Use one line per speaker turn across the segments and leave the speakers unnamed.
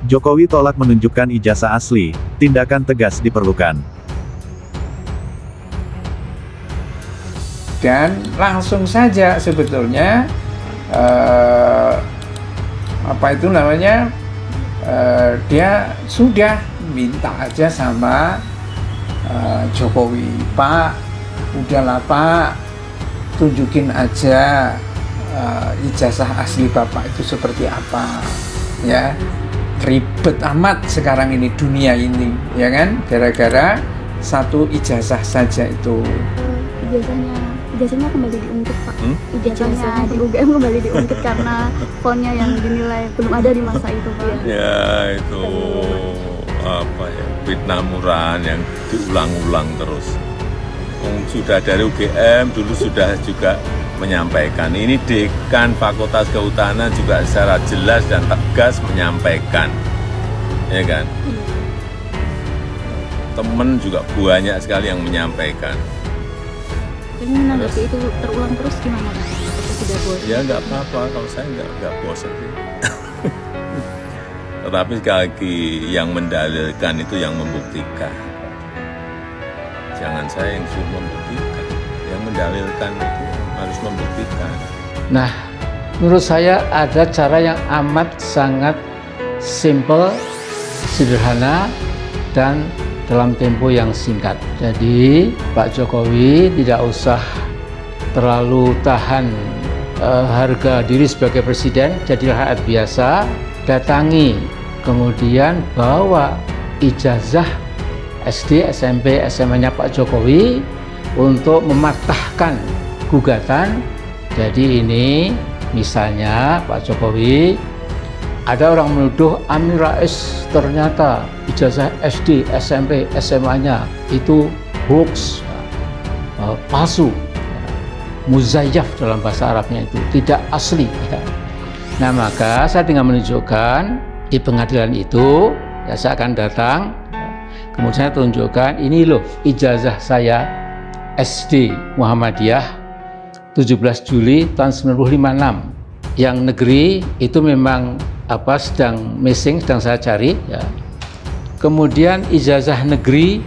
Jokowi tolak menunjukkan ijazah asli, tindakan tegas diperlukan.
Dan langsung saja sebetulnya dia sudah minta aja sama Jokowi, Pak, udahlah Pak, tunjukin aja ijazah asli Bapak itu seperti apa, ya. Ribet amat sekarang ini dunia ini, ya kan, gara-gara satu ijazah saja itu.
Ijazahnya kembali diungkit, Pak. Ijazahnya di UGM kembali diungkit karena fontnya yang dinilai belum ada di masa itu, Pak.
Ya, itu apa ya, fitnah murahan yang diulang-ulang terus. Sudah dari UGM dulu sudah juga menyampaikan, ini dekan Fakultas Kehutanan juga secara jelas dan tegas menyampaikan, ya kan? Temen juga banyak sekali yang menyampaikan.
Ini menanggapi itu terulang terus gimana, Pak? Sudah bosan?
Ya nggak apa-apa, kalau saya nggak bosan. Tetapi sekali lagi yang mendalilkan itu yang membuktikan. Jangan saya yang suruh membuktikan, yang mendalilkan itu harus membuktikan.
Nah, menurut saya ada cara yang amat sangat simple, sederhana, dan dalam tempo yang singkat. Jadi Pak Jokowi tidak usah terlalu tahan harga diri sebagai presiden, jadilah rakyat biasa, datangi, kemudian bawa ijazah SD, SMP, SMA-nya Pak Jokowi untuk mematahkan gugatan. Jadi ini misalnya Pak Jokowi, ada orang menuduh Amin Rais ternyata ijazah SD, SMP, SMA-nya itu hoax, palsu, muzayyaf dalam bahasa Arabnya itu, tidak asli. Nah, maka saya dengan menunjukkan di pengadilan itu, ya saya akan datang, kemudian saya tunjukkan, ini loh ijazah saya SD Muhammadiyah 17 Juli tahun 1956. Yang negeri itu memang sedang missing, sedang saya cari, ya. Kemudian ijazah negeri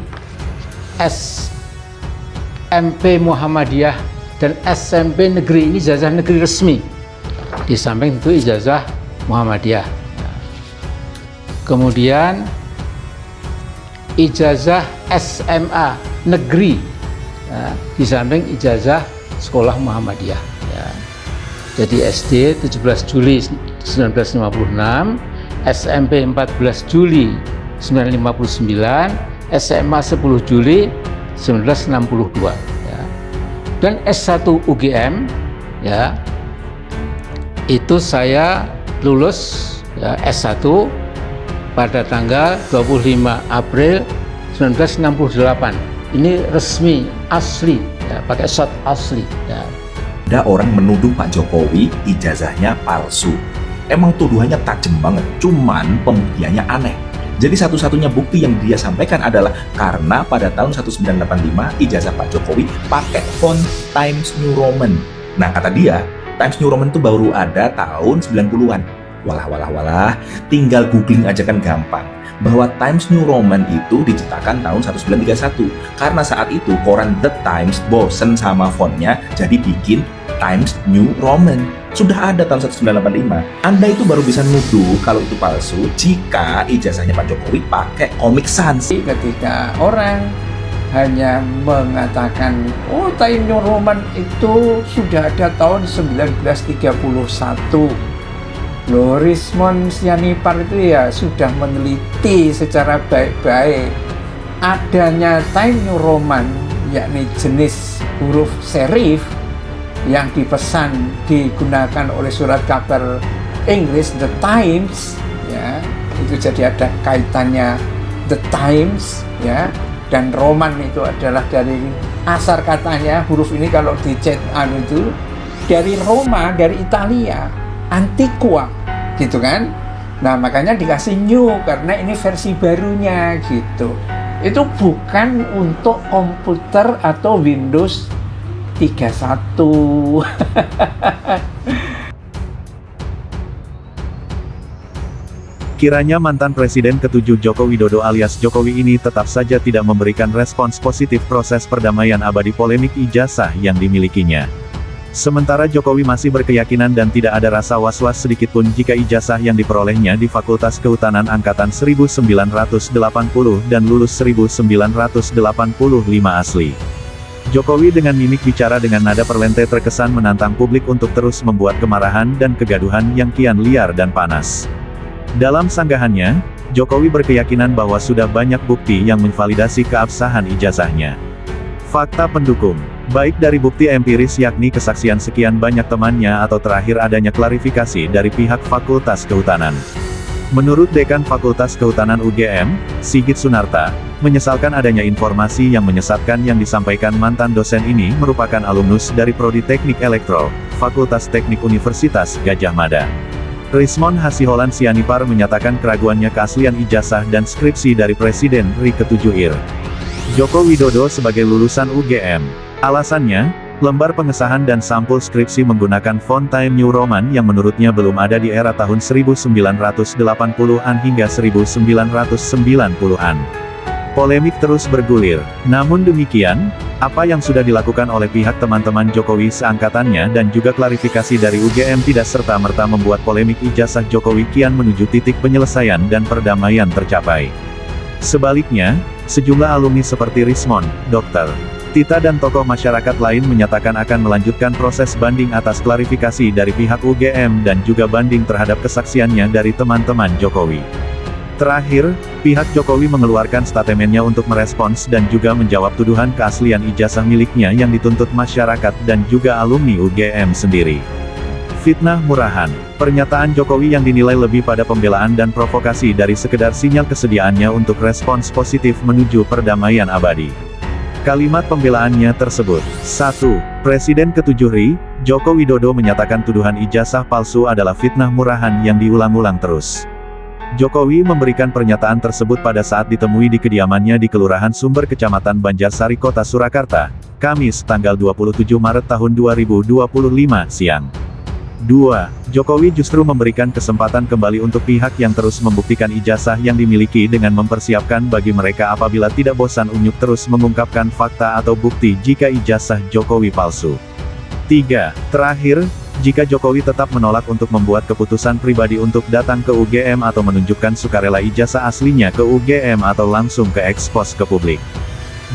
SMP Muhammadiyah dan SMP negeri, ini ijazah negeri resmi, di samping itu ijazah Muhammadiyah. Kemudian ijazah SMA negeri, ya, di samping ijazah sekolah Muhammadiyah, ya. Jadi SD 17 Juli 1956, SMP 14 Juli 1959, SMA 10 Juli 1962, ya. Dan S1 UGM, ya, itu saya lulus, ya, S1 pada tanggal 25 April 1968. Ini resmi, asli, ya, pakai shot asli, ya.
Ada orang menuduh Pak Jokowi ijazahnya palsu. Emang tuduhannya tajam banget, cuman pembuktiannya aneh. Jadi satu-satunya bukti yang dia sampaikan adalah karena pada tahun 1985 ijazah Pak Jokowi pakai font Times New Roman. Nah, kata dia, Times New Roman itu baru ada tahun 90-an. Walah, tinggal googling aja kan gampang. Bahwa Times New Roman itu diciptakan tahun 1931. Karena saat itu koran The Times bosen sama fontnya, jadi bikin Times New Roman. Sudah ada tahun 1985. Anda itu baru bisa nuduh kalau itu palsu jika ijazahnya Pak Jokowi pakai Comic Sans.
Ketika orang hanya mengatakan, oh, Times New Roman itu sudah ada tahun 1931. Loh, Rismond Sianipar itu ya sudah meneliti secara baik-baik adanya Times New Roman, yakni jenis huruf serif yang dipesan digunakan oleh surat kabar Inggris The Times, ya, itu jadi ada kaitannya The Times, ya, dan Roman itu adalah dari asal katanya huruf ini kalau dicet itu dari Roma, dari Italia, Antiqua, gitu kan. Nah, makanya dikasih new karena ini versi barunya gitu. Itu bukan untuk komputer atau Windows 31.
Kiranya mantan Presiden ke-7 Joko Widodo alias Jokowi ini tetap saja tidak memberikan respons positif proses perdamaian abadi polemik ijazah yang dimilikinya. Sementara Jokowi masih berkeyakinan dan tidak ada rasa was-was sedikitpun jika ijazah yang diperolehnya di Fakultas Kehutanan Angkatan 1980 dan lulus 1985 asli. Jokowi dengan mimik bicara dengan nada perlente terkesan menantang publik untuk terus membuat kemarahan dan kegaduhan yang kian liar dan panas. Dalam sanggahannya, Jokowi berkeyakinan bahwa sudah banyak bukti yang menvalidasi keabsahan ijazahnya. Fakta pendukung, baik dari bukti empiris yakni kesaksian sekian banyak temannya atau terakhir adanya klarifikasi dari pihak Fakultas Kehutanan. Menurut Dekan Fakultas Kehutanan UGM, Sigit Sunarta, menyesalkan adanya informasi yang menyesatkan yang disampaikan mantan dosen ini merupakan alumnus dari Prodi Teknik Elektro, Fakultas Teknik Universitas Gadjah Mada. Rismon Hasiholan Sianipar menyatakan keraguannya keaslian ijazah dan skripsi dari Presiden RI ke-7 IR. Joko Widodo sebagai lulusan UGM. Alasannya, lembar pengesahan dan sampul skripsi menggunakan font Time New Roman yang menurutnya belum ada di era tahun 1980-an hingga 1990-an. Polemik terus bergulir. Namun demikian, apa yang sudah dilakukan oleh pihak teman-teman Jokowi seangkatannya dan juga klarifikasi dari UGM tidak serta-merta membuat polemik ijazah Jokowi kian menuju titik penyelesaian dan perdamaian tercapai. Sebaliknya, sejumlah alumni seperti Rismon, Dr. Tita dan tokoh masyarakat lain menyatakan akan melanjutkan proses banding atas klarifikasi dari pihak UGM dan juga banding terhadap kesaksiannya dari teman-teman Jokowi. Terakhir, pihak Jokowi mengeluarkan statementnya untuk merespons dan juga menjawab tuduhan keaslian ijazah miliknya yang dituntut masyarakat dan juga alumni UGM sendiri. Fitnah murahan. Pernyataan Jokowi yang dinilai lebih pada pembelaan dan provokasi dari sekedar sinyal kesediaannya untuk respons positif menuju perdamaian abadi. Kalimat pembelaannya tersebut. 1. Presiden ke-7 RI, Joko Widodo menyatakan tuduhan ijazah palsu adalah fitnah murahan yang diulang-ulang terus. Jokowi memberikan pernyataan tersebut pada saat ditemui di kediamannya di Kelurahan Sumber Kecamatan Banjarsari Kota Surakarta, Kamis tanggal 27 Maret tahun 2025 siang. 2. Jokowi justru memberikan kesempatan kembali untuk pihak yang terus membuktikan ijazah yang dimiliki dengan mempersiapkan bagi mereka apabila tidak bosan unyuk terus mengungkapkan fakta atau bukti jika ijazah Jokowi palsu. 3. Terakhir, jika Jokowi tetap menolak untuk membuat keputusan pribadi untuk datang ke UGM atau menunjukkan sukarela ijazah aslinya ke UGM atau langsung ke ekspos ke publik.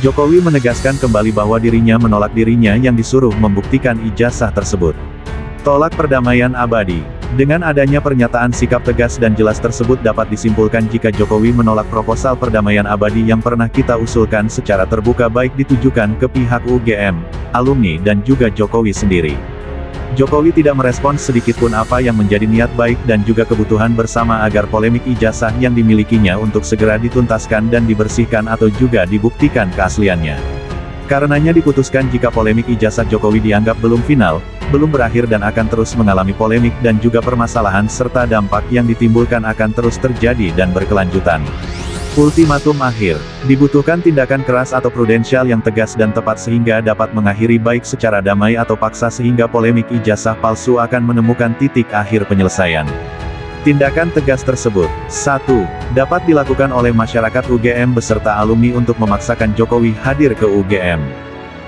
Jokowi menegaskan kembali bahwa dirinya menolak dirinya yang disuruh membuktikan ijazah tersebut. Tolak perdamaian abadi. Dengan adanya pernyataan sikap tegas dan jelas tersebut dapat disimpulkan jika Jokowi menolak proposal perdamaian abadi yang pernah kita usulkan secara terbuka baik ditujukan ke pihak UGM, alumni dan juga Jokowi sendiri. Jokowi tidak merespons sedikitpun apa yang menjadi niat baik dan juga kebutuhan bersama agar polemik ijazah yang dimilikinya untuk segera dituntaskan dan dibersihkan atau juga dibuktikan keasliannya. Karenanya diputuskan jika polemik ijazah Jokowi dianggap belum final, belum berakhir dan akan terus mengalami polemik dan juga permasalahan serta dampak yang ditimbulkan akan terus terjadi dan berkelanjutan. Ultimatum akhir, dibutuhkan tindakan keras atau prudensial yang tegas dan tepat sehingga dapat mengakhiri baik secara damai atau paksa sehingga polemik ijazah palsu akan menemukan titik akhir penyelesaian. Tindakan tegas tersebut, 1. Dapat dilakukan oleh masyarakat UGM beserta alumni untuk memaksakan Jokowi hadir ke UGM.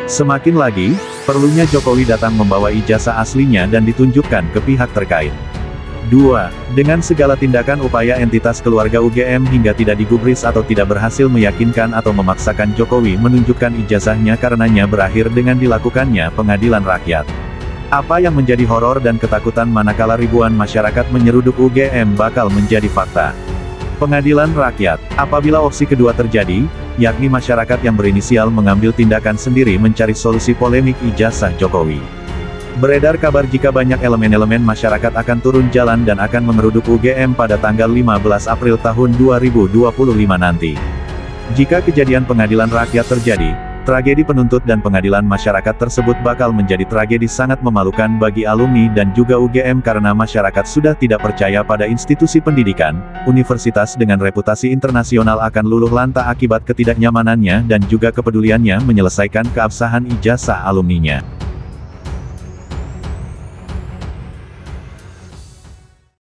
Semakin lagi, perlunya Jokowi datang membawa ijazah aslinya dan ditunjukkan ke pihak terkait. 2. Dengan segala tindakan upaya entitas keluarga UGM hingga tidak digubris atau tidak berhasil meyakinkan atau memaksakan Jokowi menunjukkan ijazahnya karenanya berakhir dengan dilakukannya pengadilan rakyat. Apa yang menjadi horor dan ketakutan manakala ribuan masyarakat menyeruduk UGM bakal menjadi fakta. Pengadilan rakyat, apabila opsi kedua terjadi, yakni masyarakat yang berinisial mengambil tindakan sendiri mencari solusi polemik ijazah Jokowi. Beredar kabar jika banyak elemen-elemen masyarakat akan turun jalan dan akan mengeruduk UGM pada tanggal 15 April tahun 2025 nanti. Jika kejadian pengadilan rakyat terjadi, tragedi penuntut dan pengadilan masyarakat tersebut bakal menjadi tragedi sangat memalukan bagi alumni dan juga UGM karena masyarakat sudah tidak percaya pada institusi pendidikan, universitas dengan reputasi internasional akan luluh lantah akibat ketidaknyamanannya dan juga kepeduliannya menyelesaikan keabsahan ijazah alumninya.